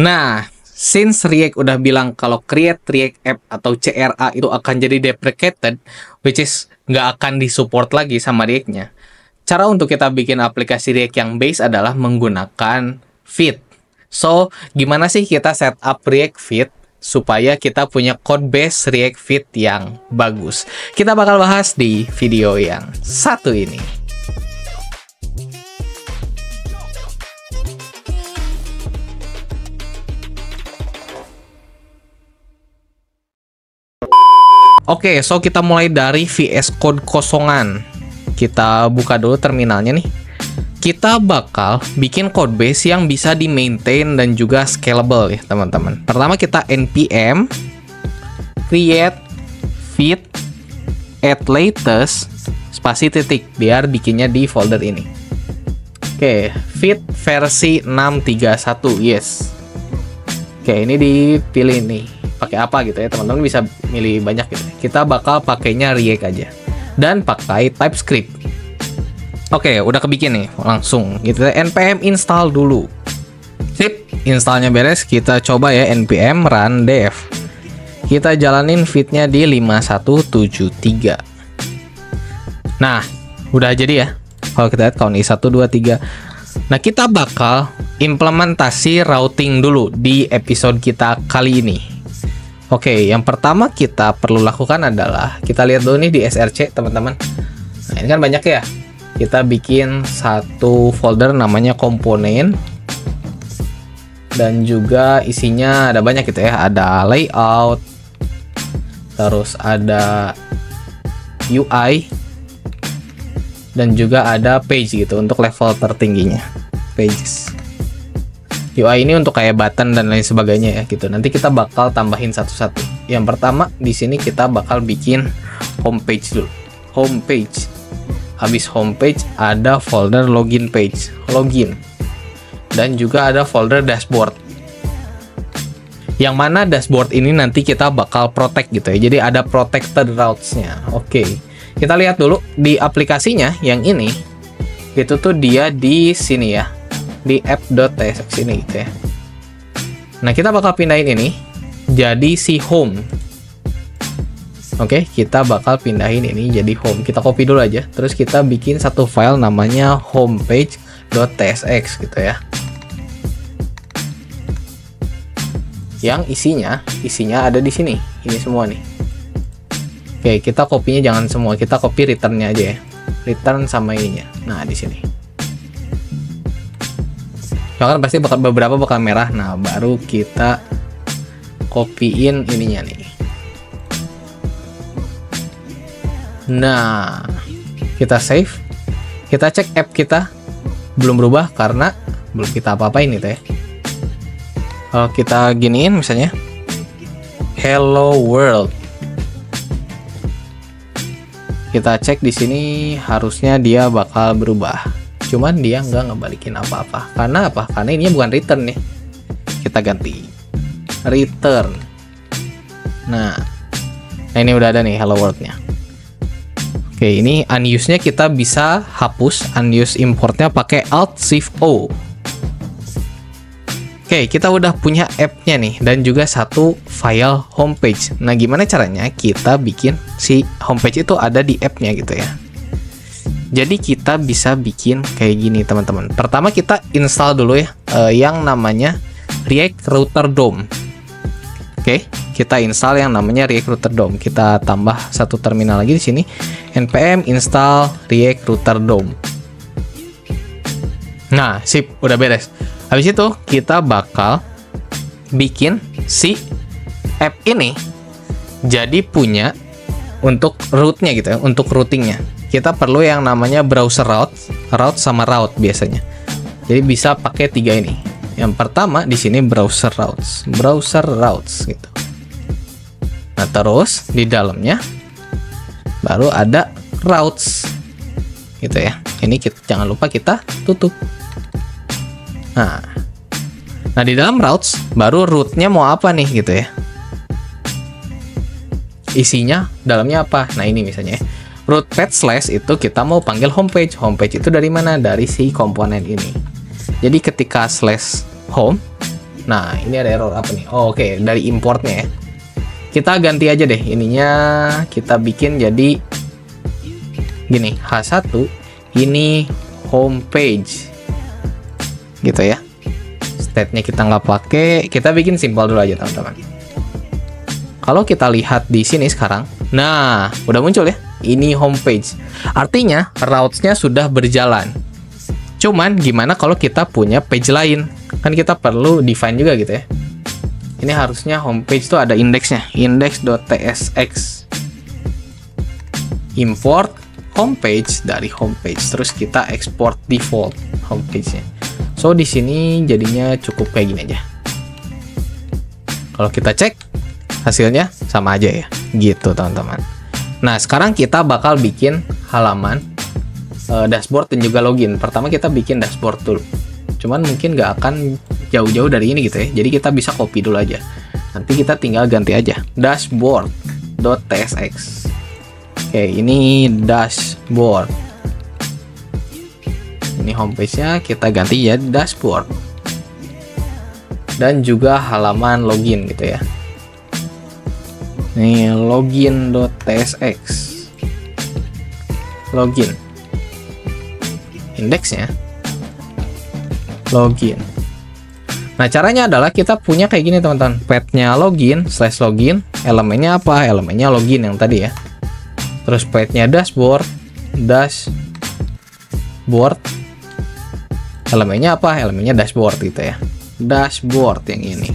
Nah, since React udah bilang kalau create React app atau CRA itu akan jadi deprecated, which is nggak akan disupport lagi sama React-nya. Cara untuk kita bikin aplikasi React yang base adalah menggunakan Vite. So, gimana sih kita setup React Vite supaya kita punya code base React Vite yang bagus? Kita bakal bahas di video yang satu ini. Oke, so kita mulai dari VS Code kosongan. Kita buka dulu terminalnya nih. Kita bakal bikin code base yang bisa di-maintain dan juga scalable ya, teman-teman. Pertama kita npm create vite add latest spasi titik biar bikinnya di folder ini. Oke, vite versi 631, yes. Oke, ini dipilih nih. Pakai apa gitu ya, teman-teman bisa milih banyak gitu. Kita bakal pakainya React aja dan pakai TypeScript. Oke, udah kebikin nih, langsung gitu ya. npm install dulu. Sip, installnya beres, kita coba ya npm run dev. Kita jalanin Vite-nya di 5173. Nah, udah jadi ya. Kalau kita lihat count i 1 2 3. Nah, kita bakal implementasi routing dulu di episode kita kali ini. Oke, yang pertama kita perlu lakukan adalah kita lihat dulu nih di src, teman-teman. Nah, ini kan banyak ya. Kita bikin satu folder namanya komponen dan juga isinya ada banyak gitu ya. Ada layout, terus ada UI dan juga ada page gitu untuk level tertingginya. Pages. UI ini untuk kayak button dan lain sebagainya ya gitu. Nanti kita bakal tambahin satu-satu. Yang pertama di sini kita bakal bikin homepage dulu. Homepage. Habis homepage ada folder login page, login. Dan juga ada folder dashboard. Yang mana dashboard ini nanti kita bakal protect gitu ya. Jadi ada protected routes-nya. Oke. Kita lihat dulu di aplikasinya yang ini. Itu tuh dia di sini ya. Di app.tsx ini gitu ya. Nah, kita bakal pindahin ini jadi si home. Oke, kita bakal pindahin ini jadi home. Kita copy dulu aja, terus kita bikin satu file namanya homepage.tsx gitu ya. Yang isinya ada di sini. Ini semua nih. Oke, kita copy-nya jangan semua, kita copy return-nya aja ya. Return sama ininya. Nah, di sini. Soalnya kan pasti beberapa bakal merah. Nah, baru kita copyin ininya nih. Nah, kita save. Kita cek app kita belum berubah karena belum kita apa-apain gitu ya. Kalau kita giniin misalnya hello world. Kita cek di sini harusnya dia bakal berubah. Cuman dia nggak ngebalikin apa-apa. Karena apa? Karena ini bukan return nih. Kita ganti return. Nah ini udah ada nih hello world-nya. Oke, ini unused-nya kita bisa hapus. Unused importnya pakai Alt Shift O. Oke, kita udah punya app-nya nih dan juga satu file homepage. Nah, gimana caranya kita bikin si homepage itu ada di app-nya gitu ya. Jadi kita bisa bikin kayak gini, teman-teman. Pertama kita install dulu ya yang namanya React Router DOM. Oke, kita install yang namanya React Router DOM. Kita tambah satu terminal lagi di sini. npm install React Router DOM. Nah, sip, udah beres. Habis itu kita bakal bikin si app ini jadi punya untuk route-nya gitu ya, untuk routing-nya. Kita perlu yang namanya browser route sama route biasanya. Jadi bisa pakai tiga ini. Yang pertama di sini browser routes gitu. Nah, terus di dalamnya baru ada routes gitu ya. Ini jangan lupa kita tutup. Nah, di dalam routes baru route-nya mau apa nih gitu ya. Isinya dalamnya apa? Nah, ini misalnya root path slash itu kita mau panggil homepage. Homepage itu dari mana? Dari si komponen ini. Jadi ketika slash home Nah, ini ada error apa nih? Oh, oke, dari importnya ya. Kita ganti aja deh ininya, kita bikin jadi gini, H1 ini homepage gitu ya. State-nya kita nggak pakai, kita bikin simpel dulu aja teman-teman. Kalau kita lihat di sini sekarang, nah udah muncul ya, ini homepage. Artinya routes-nya sudah berjalan. Cuman gimana kalau kita punya page lain? Kan kita perlu define juga gitu ya. Ini harusnya homepage tuh ada indeksnya, index.tsx. Import homepage dari homepage, terus kita export default homepage-nya. So di sini jadinya cukup kayak gini aja. Kalau kita cek hasilnya sama aja ya, gitu teman-teman. Nah sekarang kita bakal bikin halaman dashboard dan juga login. Pertama kita bikin dashboard dulu. Cuman mungkin nggak akan jauh-jauh dari ini gitu ya. Jadi kita bisa copy dulu aja. Nanti kita tinggal ganti aja dashboard.tsx. Oke, ini dashboard. Ini homepage-nya kita ganti ya dashboard. Dan juga halaman login gitu ya. Nih login.tsx. Login. Indeksnya login. Nah, caranya adalah kita punya kayak gini teman-teman. Path-nya login, /login, elemennya apa? Elemennya login yang tadi ya. Terus path-nya dashboard, elemennya apa? Elemennya dashboard gitu ya. Dashboard yang ini.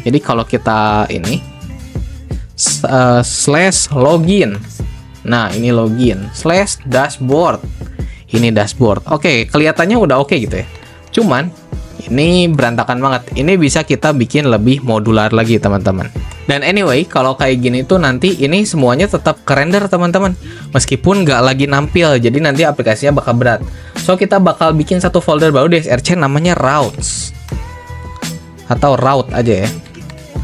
Jadi kalau kita ini /login. Nah, ini login. /dashboard. Ini dashboard. Oke, kelihatannya udah oke gitu ya. Cuman ini berantakan banget. Ini bisa kita bikin lebih modular lagi teman-teman. Dan anyway, kalau kayak gini tuh nanti ini semuanya tetap kerender teman-teman. Meskipun nggak lagi nampil, jadi nanti aplikasinya bakal berat. So kita bakal bikin satu folder baru di SRC namanya routes. Atau route aja ya.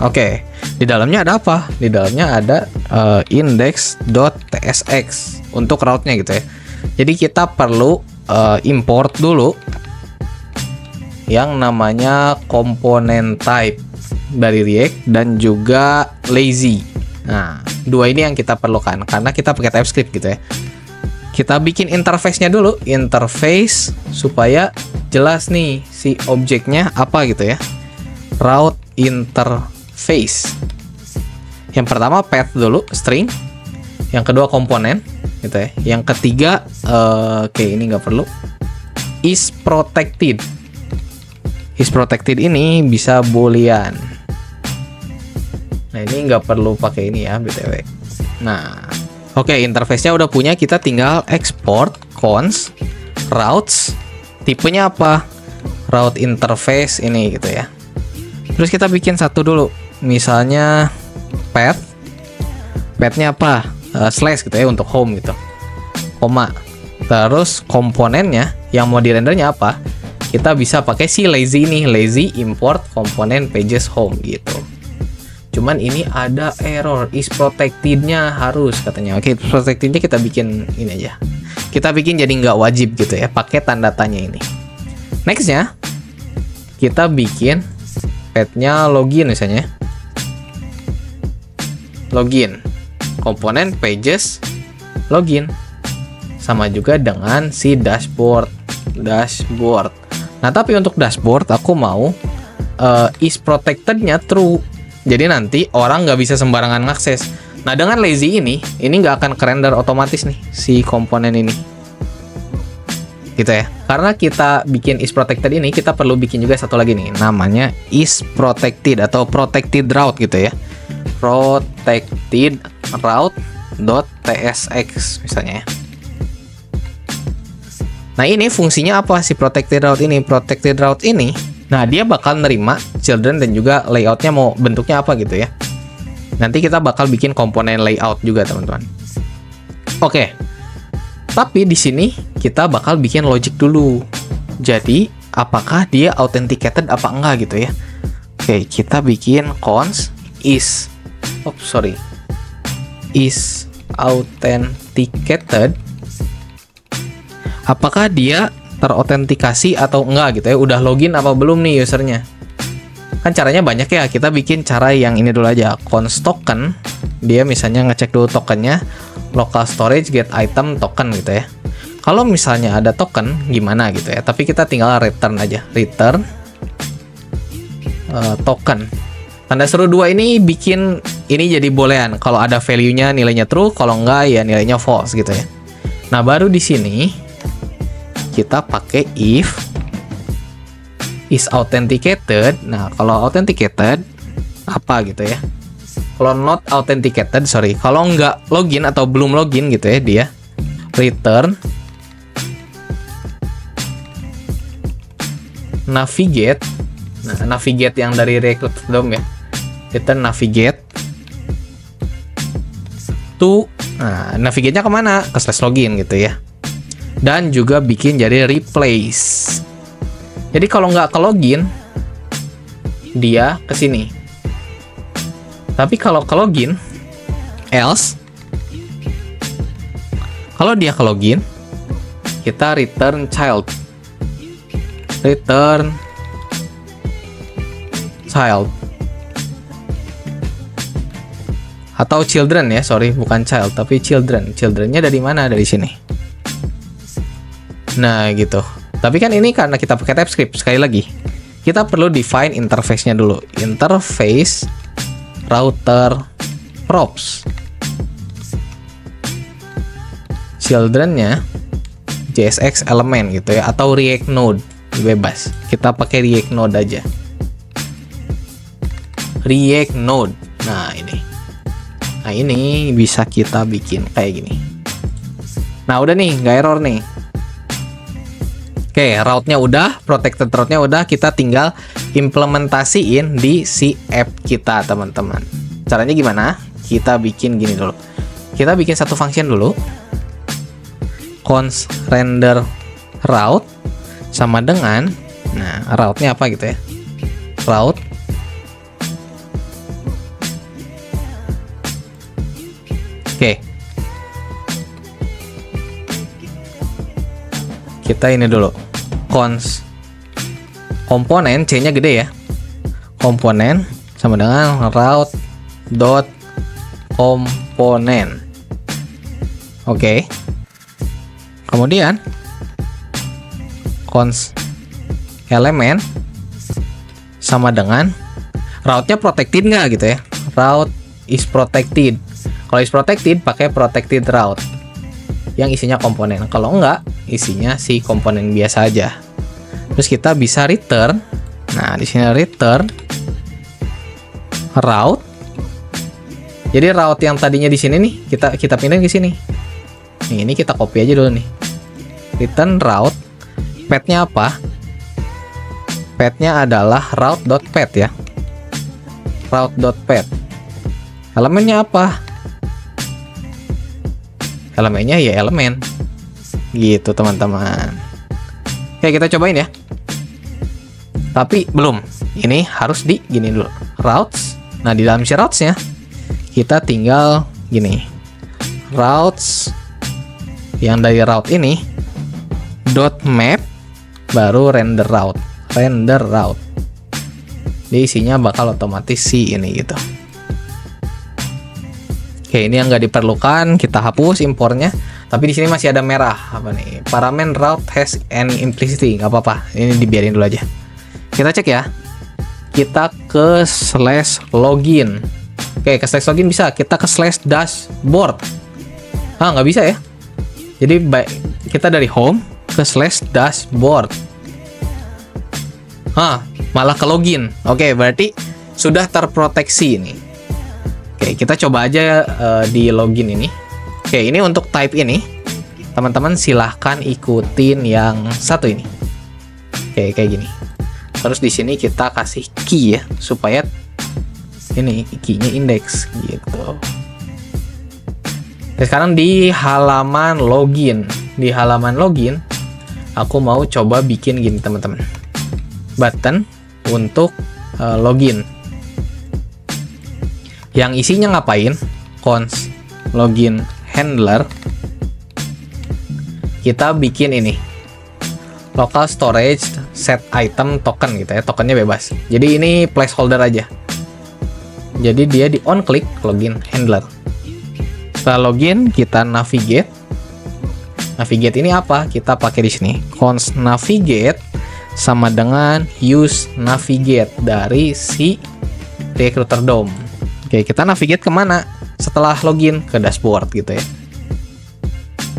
Oke, di dalamnya ada apa? Di dalamnya ada index.tsx untuk route-nya gitu ya. Jadi kita perlu import dulu yang namanya komponen type dari React dan juga lazy. Nah, dua ini yang kita perlukan karena kita pakai TypeScript gitu ya. Kita bikin interface-nya dulu, interface supaya jelas nih si objeknya apa gitu ya. Route interface. Yang pertama path dulu, string. Yang kedua komponen gitu ya. Yang ketiga oke, ini nggak perlu. Is protected. Is protected ini bisa boolean. Nah, ini nggak perlu pakai ini ya, BTW. Nah, oke, interface-nya udah punya, kita tinggal export cons routes. Tipenya apa? Route interface ini gitu ya. Terus kita bikin satu dulu. Misalnya path. Path-nya apa? Slash gitu ya untuk home gitu. Koma. Terus komponennya yang mau direndernya apa? Kita bisa pakai si lazy ini, lazy import komponen pages home gitu. Cuman ini ada error, is protected-nya harus katanya. Oke, protected-nya kita bikin ini aja. Kita bikin jadi nggak wajib gitu ya, pakai tanda tanya ini. Next-nya, kita bikin path-nya login misalnya. Login, komponen pages login. Sama juga dengan si dashboard. Nah, tapi untuk dashboard aku mau is protected-nya true. Jadi nanti orang nggak bisa sembarangan ngakses. Nah, dengan lazy ini nggak akan kerender otomatis nih si komponen ini. Gitu ya. Karena kita bikin is protected ini, kita perlu bikin juga satu lagi nih. Namanya is protected atau protected route gitu ya. Protected route.tsx misalnya ya. Nah, ini fungsinya apa si protected route ini? Protected route ini, nah dia bakal nerima children dan juga layoutnya mau bentuknya apa gitu ya. Nanti kita bakal bikin komponen layout juga teman-teman. Oke, tapi di sini kita bakal bikin logic dulu. Jadi apakah dia authenticated apa enggak gitu ya? Oke, kita bikin cons is authenticated. Apakah dia terautentikasi atau enggak gitu ya? Udah login apa belum nih usernya? Kan caranya banyak ya, kita bikin cara yang ini dulu aja. Const token, dia misalnya ngecek dulu tokennya, local storage get item token gitu ya. Kalau misalnya ada token gimana gitu ya, tapi kita tinggal return aja, return token. Tanda seru 2 ini bikin ini jadi boolean. Kalau ada value-nya nilainya true, kalau enggak ya nilainya false gitu ya. Nah, baru di sini kita pakai if is authenticated. Nah, kalau authenticated apa gitu ya? Kalau not authenticated, sorry, kalau nggak login atau belum login gitu ya, dia return navigate. Nah, navigate yang dari Recruit.dom ya. Return navigate to, nah, navigate-nya kemana? Ke slash login gitu ya. Dan juga bikin jadi replace. Jadi kalau nggak ke login, dia ke sini. Tapi kalau ke login, else. Kalau dia ke login, kita return child. Return child. Atau children ya, sorry, bukan child, tapi children. Childrennya dari mana? Dari sini. Nah, gitu. Tapi kan ini karena kita pakai TypeScript, sekali lagi kita perlu define interface-nya dulu. Interface router props. Children-nya JSX element gitu ya, atau React Node, bebas. Kita pakai React Node aja. React Node. Nah, ini. Nah, ini bisa kita bikin kayak gini. Nah, udah nih, nggak error nih. Oke, route-nya udah, protected route-nya udah, kita tinggal implementasiin di si app kita, teman-teman. Caranya gimana? Kita bikin gini dulu. Kita bikin satu function dulu. Const render route sama dengan, nah, route-nya apa gitu ya? Route oke. Kita ini dulu. Const komponen, C-nya gede ya. Komponen sama dengan route dot komponen. Oke. Kemudian const element sama dengan route-nya protected nggak gitu ya. Route is protected. Kalau is protected pakai protected route yang isinya komponen. Kalau enggak, isinya si komponen biasa aja. Terus kita bisa return. Nah, di sini return route. Jadi route yang tadinya di sini nih, kita pindahin ke sini. Nih, ini kita copy aja dulu nih. Return route. Path-nya apa? Path-nya adalah route.path ya. Route.path. Elemennya apa? Elemennya ya elemen gitu, teman-teman. Oke, kita cobain ya. Tapi belum, ini harus di gini dulu, routes. Nah, di dalam si routes-nya kita tinggal gini, routes yang dari route ini dot map baru render route. Jadi isinya bakal otomatis si ini gitu. Oke, ini yang nggak diperlukan, kita hapus impornya. Tapi di sini masih ada merah, apa nih? Parameter route has an implicity, nggak apa-apa. Ini dibiarin dulu aja. Kita cek ya. Kita ke slash login. Oke, ke slash login bisa. Kita ke slash dashboard. Ah, nggak bisa ya. Jadi kita dari home ke slash dashboard. Malah ke login. Oke, berarti sudah terproteksi ini. Oke, kita coba aja di login ini. Oke, ini untuk type ini. Teman-teman silahkan ikutin yang satu ini. Oke, kayak gini. Terus di sini kita kasih key ya, supaya ini key-nya index gitu. Nah, sekarang di halaman login. Di halaman login, aku mau coba bikin gini, teman-teman. Button untuk login. Yang isinya ngapain? Const login handler. Kita bikin ini local storage set item token gitu ya, tokennya bebas. Jadi ini placeholder aja. Jadi dia di on click login handler. Setelah login, kita navigate. Navigate ini apa? Kita pakai di sini. Const navigate sama dengan use navigate dari si Recruiter DOM. Oke, kita navigate kemana? Setelah login ke dashboard gitu ya.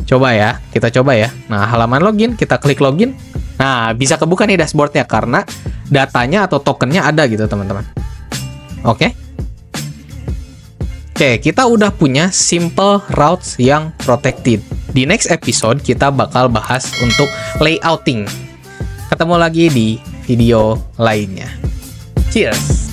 Coba ya, kita coba ya. Nah, halaman login, kita klik login. Nah, bisa kebuka nih dashboardnya karena datanya atau tokennya ada gitu, teman-teman. Oke. Oke, kita udah punya simple routes yang protected. Di next episode, kita bakal bahas untuk layouting. Ketemu lagi di video lainnya. Cheers!